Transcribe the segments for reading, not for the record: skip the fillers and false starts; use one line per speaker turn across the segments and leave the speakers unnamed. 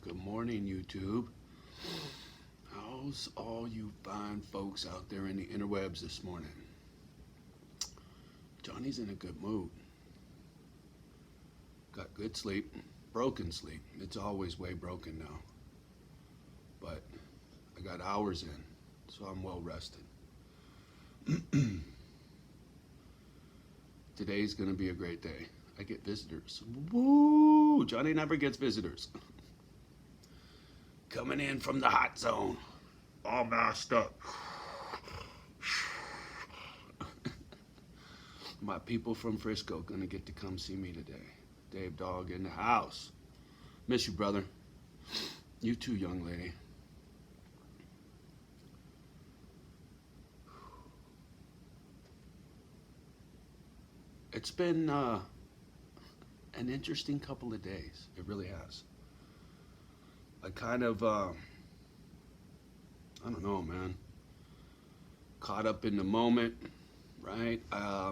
Good morning, YouTube. How's all you fine folks out there in the interwebs this morning? Johnny's in a good mood. Got good sleep, broken sleep. It's always way broken now. But I got hours in, so I'm well rested. Today's gonna be a great day. I get visitors. Woo! Johnny never gets visitors. Coming in from the hot zone, all masked up. My people from Frisco gonna get to come see me today. Dave Dog in the house. Miss you, brother. You too, young lady. It's been an interesting couple of days. It really has. I kind of, I don't know, man. Caught up in the moment, right? I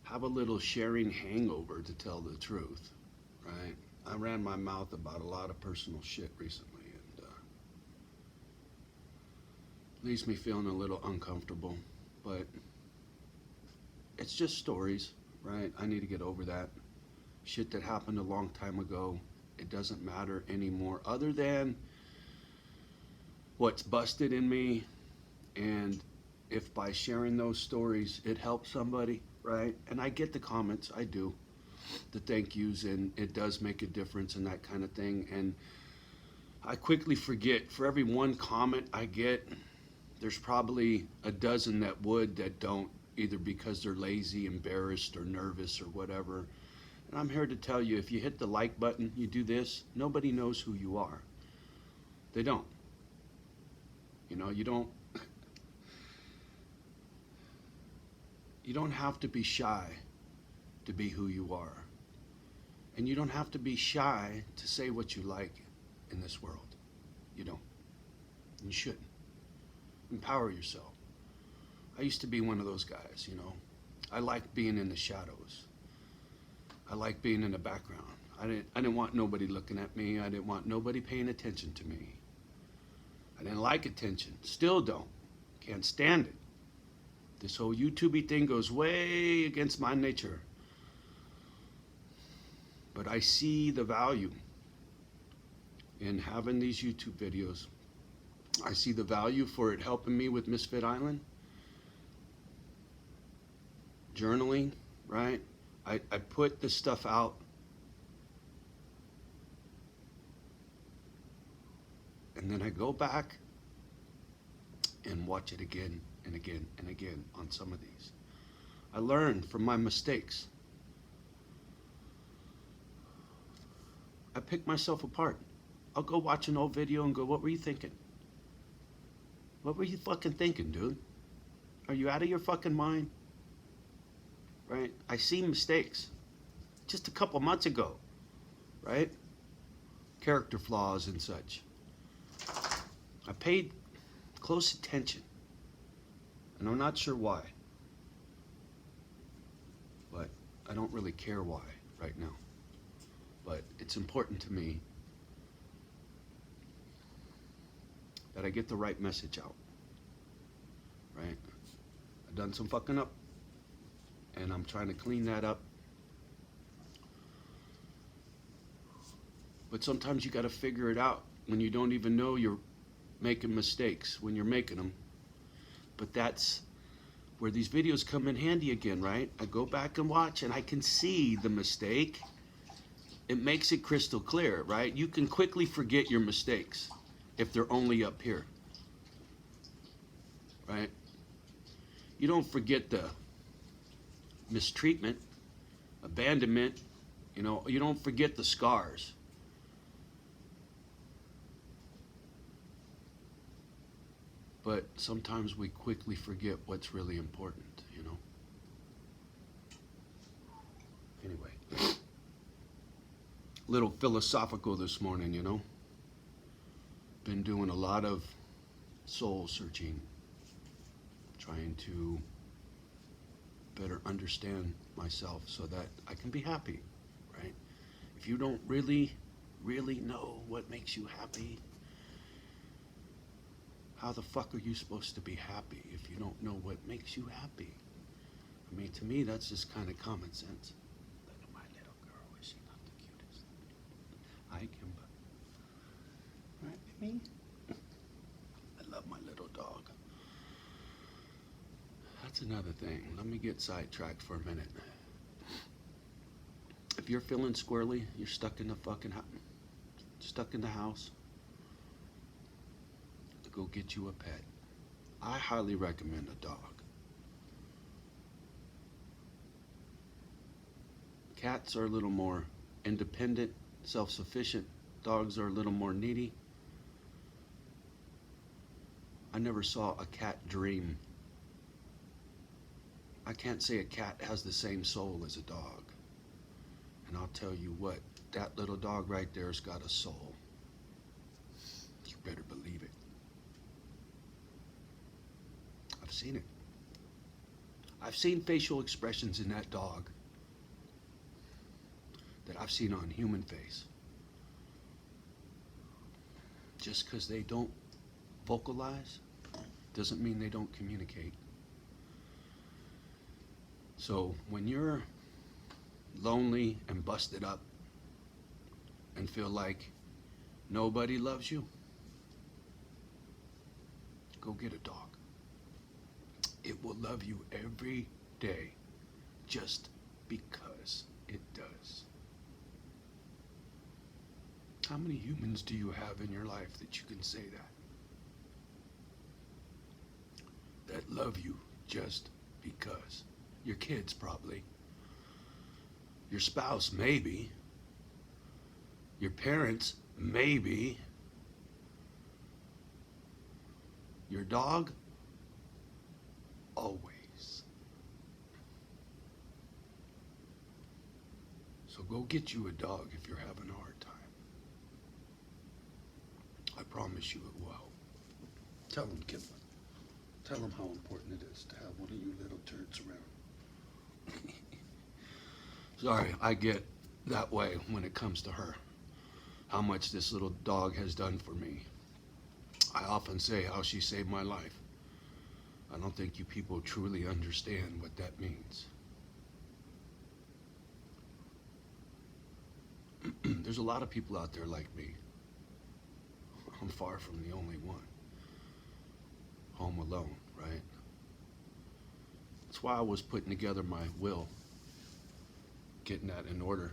have a little sharing hangover, to tell the truth, right? I ran my mouth about a lot of personal shit recently, and leaves me feeling a little uncomfortable, but it's just stories, right? I need to get over that. Shit that happened a long time ago. It doesn't matter anymore, other than what's busted in me, and if by sharing those stories it helps somebody, right? And I get the comments, I do, the thank yous, and it does make a difference and that kind of thing. And I quickly forget, for every one comment I get, there's probably a dozen that would, that don't, either because they're lazy, embarrassed, or nervous, or whatever. And I'm here to tell you, if you hit the like button, you do this, nobody knows who you are. They don't. You know, you don't have to be shy to be who you are. And you don't have to be shy to say what you like in this world. You don't. You shouldn't. Empower yourself. I used to be one of those guys, you know. I liked being in the shadows. I liked being in the background. I didn't want nobody looking at me. I didn't want nobody paying attention to me. I didn't like attention. Still don't. Can't stand it. This whole YouTube thing goes way against my nature. But I see the value in having these YouTube videos. I see the value for it helping me with Misfit Island. Journaling, right? I put this stuff out, and then I go back and watch it again and again and again on some of these. I learned from my mistakes. I pick myself apart. I'll go watch an old video and go, what were you thinking? What were you fucking thinking, dude? Are you out of your fucking mind? Right? I see mistakes just a couple months ago, right? Character flaws and such. I paid close attention, and I'm not sure why, but I don't really care why right now. But it's important to me that I get the right message out, right? I've done some fucking up, and I'm trying to clean that up. But sometimes you got to figure it out when you don't even know you're making mistakes, when you're making them. But that's where these videos come in handy again, right? I go back and watch, and I can see the mistake. It makes it crystal clear, right? You can quickly forget your mistakes if they're only up here, right? You don't forget the mistreatment, abandonment, you know, you don't forget the scars. But sometimes we quickly forget what's really important, you know. Anyway, little philosophical this morning, you know. Been doing a lot of soul searching, trying to better understand myself so that I can be happy, right? If you don't really know what makes you happy, how the fuck are you supposed to be happy if you don't know what makes you happy? I mean, to me, that's just kind of common sense. Look at my little girl. Is she not the cutest? Hi, Kimba. Right, Mimi? I love my little dog. That's another thing. Let me get sidetracked for a minute. If you're feeling squirrely, you're stuck in the house, go get you a pet. I highly recommend a dog. Cats are a little more independent, self-sufficient. Dogs are a little more needy. I never saw a cat dream. I can't say a cat has the same soul as a dog. And I'll tell you what, that little dog right there's got a soul. You better believe it. I've seen it. I've seen facial expressions in that dog that I've seen on human face. Just because they don't vocalize doesn't mean they don't communicate. So when you're lonely and busted up and feel like nobody loves you, go get a dog. It will love you every day just because it does. How many humans do you have in your life that you can say that love you just because? Your kids, probably. Your spouse, maybe. Your parents, maybe. Your dog, always. So go get you a dog if you're having a hard time. I promise you it will. Tell them, Kimba. Tell them how important it is to have one of you little turds around. Sorry, I get that way when it comes to her. How much this little dog has done for me. I often say how she saved my life. I don't think you people truly understand what that means. There's a lot of people out there like me. I'm far from the only one. Home alone, right? That's why I was putting together my will, getting that in order,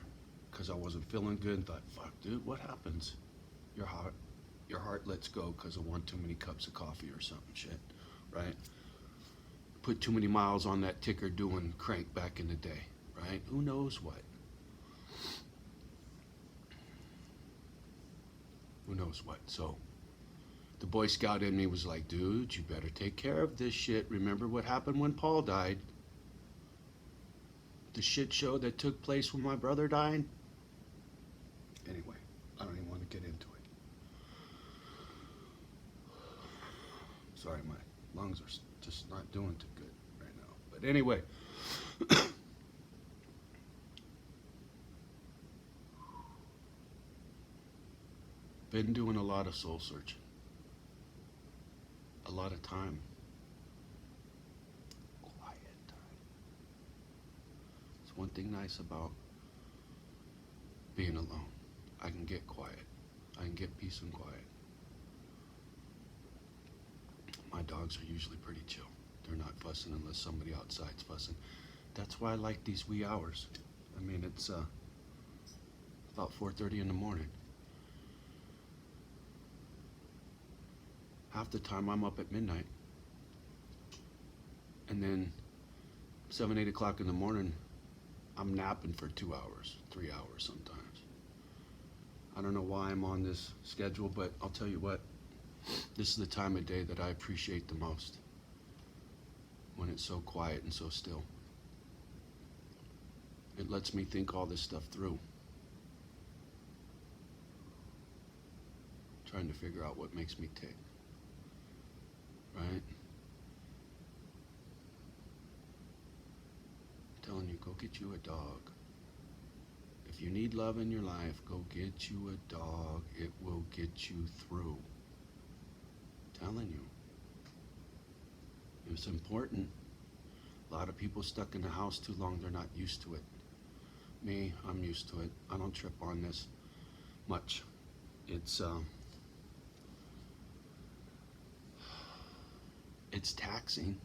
because I wasn't feeling good and thought, fuck, dude, what happens? Your heart lets go because of one too many cups of coffee or something shit, right? Put too many miles on that ticker doing crank back in the day, right? Who knows what? Who knows what? So the Boy Scout in me was like, dude, you better take care of this shit. Remember what happened when Paul died? The shit show that took place when my brother died? Anyway, I don't even want to get into it. Sorry, my lungs are just not doing too good right now. But anyway. Been doing a lot of soul searching. A lot of time. Quiet time. It's one thing nice about being alone. I can get quiet. I can get peace and quiet. My dogs are usually pretty chill. They're not fussing unless somebody outside's fussing. That's why I like these wee hours. I mean, it's about 4:30 in the morning. Half the time I'm up at midnight. And then 7, 8 o'clock in the morning, I'm napping for 2 hours, 3 hours sometimes. I don't know why I'm on this schedule, but I'll tell you what, this is the time of day that I appreciate the most. When it's so quiet and so still. It lets me think all this stuff through. Trying to figure out what makes me tick. Right? telling you, go get you a dog. If you need love in your life, go get you a dog. It will get you through. I'm telling you. It's important. A lot of people stuck in the house too long, they're not used to it. Me, I'm used to it. I don't trip on this much. It's taxing.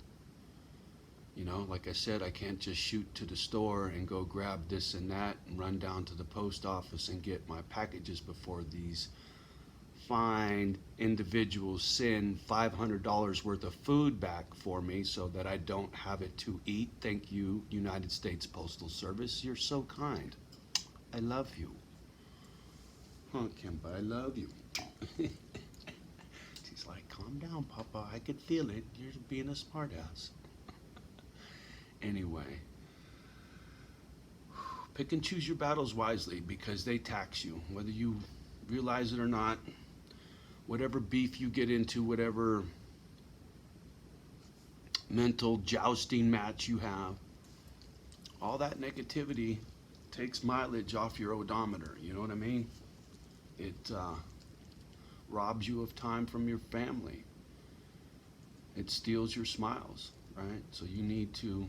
You know, like I said, I can't just shoot to the store and go grab this and that and run down to the post office and get my packages before these fine individuals send $500 worth of food back for me so that I don't have it to eat. Thank you, United States Postal Service. You're so kind. I love you. Oh, Kimba, I love you. She's like, calm down, Papa. I could feel it. You're being a smartass. Anyway, pick and choose your battles wisely because they tax you, whether you realize it or not. Whatever beef you get into, whatever mental jousting match you have, all that negativity takes mileage off your odometer. You know what I mean? It robs you of time from your family. It steals your smiles, right? So you need to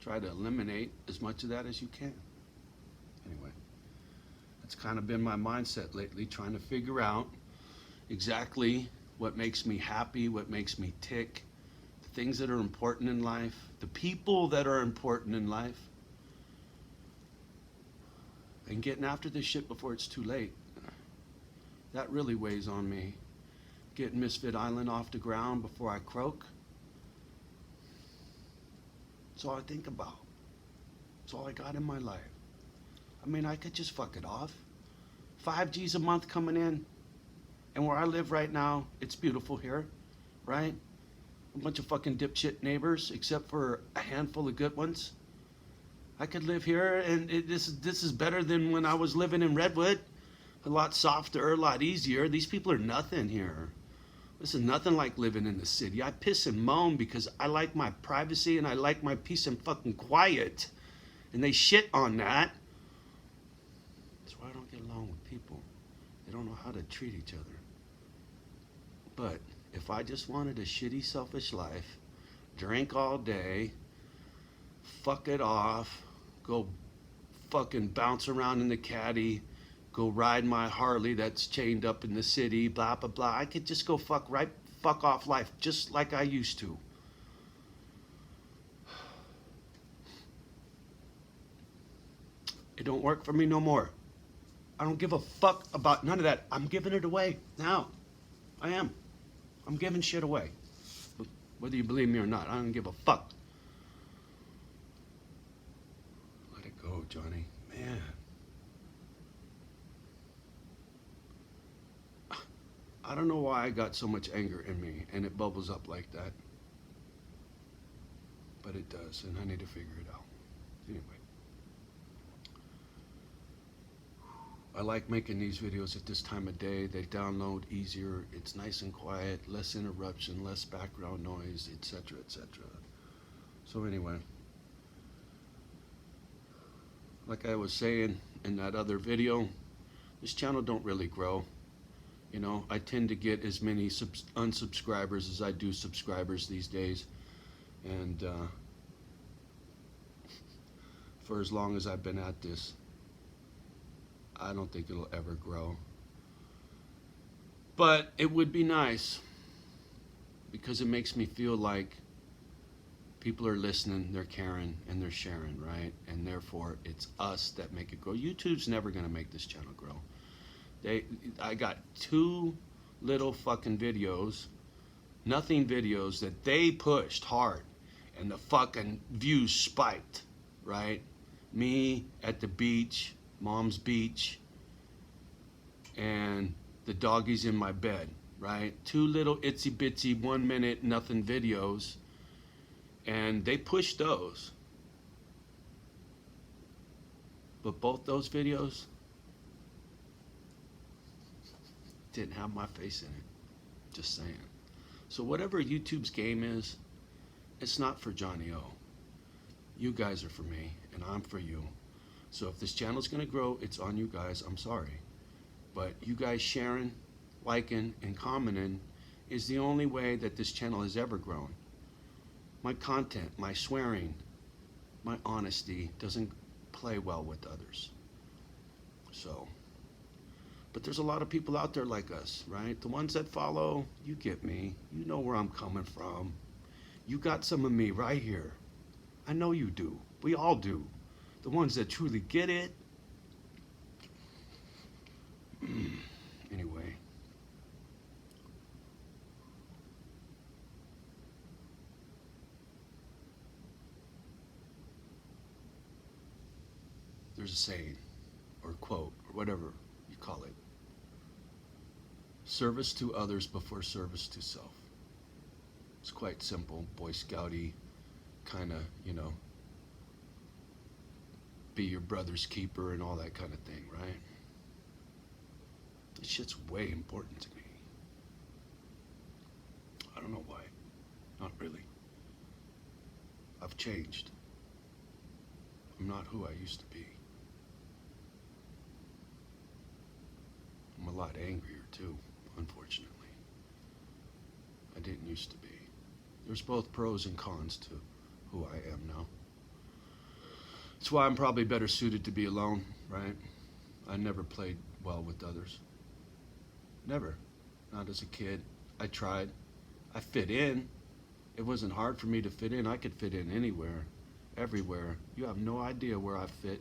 try to eliminate as much of that as you can. Anyway, that's kind of been my mindset lately, trying to figure out exactly what makes me happy, what makes me tick, the things that are important in life, the people that are important in life, and getting after this shit before it's too late. That really weighs on me. Getting Misfit Island off the ground before I croak. That's all I think about. That's all I got in my life. I mean, I could just fuck it off. 5 G's a month coming in. And where I live right now, it's beautiful here, right? A bunch of fucking dipshit neighbors, except for a handful of good ones. I could live here, and this is better than when I was living in Redwood. A lot softer, a lot easier. These people are nothing here. This is nothing like living in the city. I piss and moan because I like my privacy and I like my peace and fucking quiet. And they shit on that. That's why I don't get along with people. They don't know how to treat each other. But if I just wanted a shitty, selfish life, drink all day, fuck it off, go fucking bounce around in the caddy, go ride my Harley that's chained up in the city, blah, blah, blah. I could just go fuck off life just like I used to. It don't work for me no more. I don't give a fuck about none of that. I'm giving it away now. I am. I'm giving shit away. Whether you believe me or not, I don't give a fuck. Let it go, Johnny. Man. I don't know why I got so much anger in me and it bubbles up like that. But it does, and I need to figure it out. Anyway. I like making these videos at this time of day. They download easier. It's nice and quiet, less interruption, less background noise, etc., etc. So anyway, like I was saying in that other video, this channel don't really grow. You know, I tend to get as many unsubscribers as I do subscribers these days. And for as long as I've been at this, I don't think it'll ever grow. But it would be nice because it makes me feel like people are listening, they're caring, and they're sharing, right? And therefore, it's us that make it grow. YouTube's never going to make this channel grow. I got 2 little fucking videos, nothing videos that they pushed hard, and the fucking views spiked, right? Me at the beach, Mom's beach, and the doggies in my bed, right? 2 little itsy bitsy 1 minute nothing videos, and they pushed those. But both those videos didn't have my face in it. Just saying. So whatever YouTube's game is, it's not for Johnny O. You guys are for me, and I'm for you. So if this channel's gonna grow, it's on you guys. I'm sorry. But you guys sharing, liking, and commenting is the only way that this channel has ever grown. My content, my swearing, my honesty doesn't play well with others. So, but there's a lot of people out there like us, right? The ones that follow, you get me. You know where I'm coming from. You got some of me right here. I know you do. We all do. The ones that truly get it. Anyway. There's a saying, or quote, or whatever you call it. Service to others before service to self. It's quite simple, Boy Scouty, kind of, be your brother's keeper and all that kind of thing, right? This shit's way important to me. I don't know why. Not really. I've changed. I'm not who I used to be. I'm a lot angrier too, unfortunately. I didn't used to be. There's both pros and cons to who I am now. That's why I'm probably better suited to be alone, right? I never played well with others. Never. Not as a kid. I tried. I fit in. It wasn't hard for me to fit in. I could fit in anywhere, everywhere. You have no idea where I fit.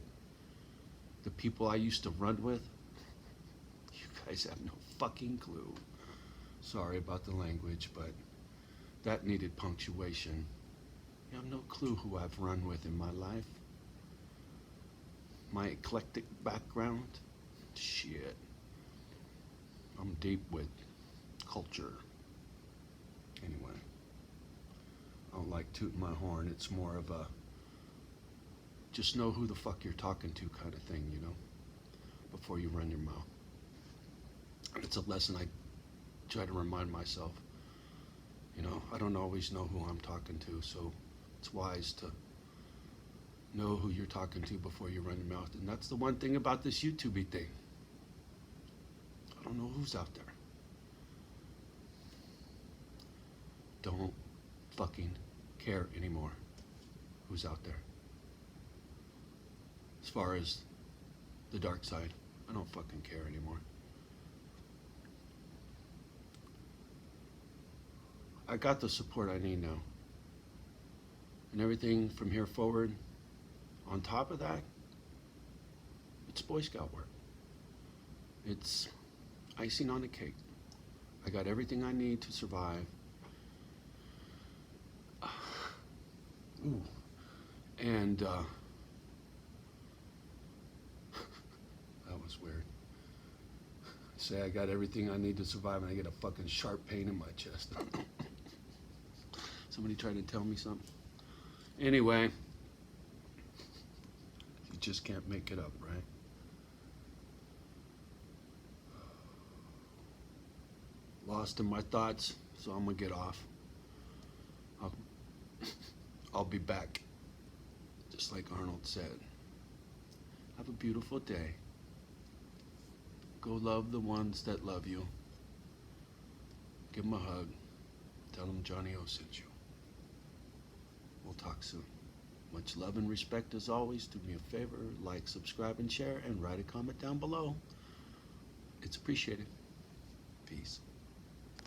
The people I used to run with, you guys have no fucking clue. Sorry about the language, but that needed punctuation. You have no clue who I've run with in my life. My eclectic background, shit. I'm deep with culture. Anyway, I don't like tooting my horn. It's more of a just know who the fuck you're talking to kind of thing, before you run your mouth. And it's a lesson I try to remind myself. I don't always know who I'm talking to, so it's wise to know who you're talking to before you run your mouth. And that's the one thing about this YouTube-y thing. I don't know who's out there. Don't fucking care anymore who's out there. As far as the dark side, I don't fucking care anymore. I got the support I need now. And everything from here forward, on top of that, it's Boy Scout work. It's icing on the cake. I got everything I need to survive. Ooh. And, that was weird. I say I got everything I need to survive and I get a fucking sharp pain in my chest. Somebody trying to tell me something? Anyway, you just can't make it up, right? Lost in my thoughts, so I'm gonna get off. I'll be back, just like Arnold said. Have a beautiful day. Go love the ones that love you. Give them a hug. Tell them Johnny O sent you. We'll talk soon. Much love and respect as always. Do me a favor, like, subscribe, and share, and write a comment down below. It's appreciated. Peace.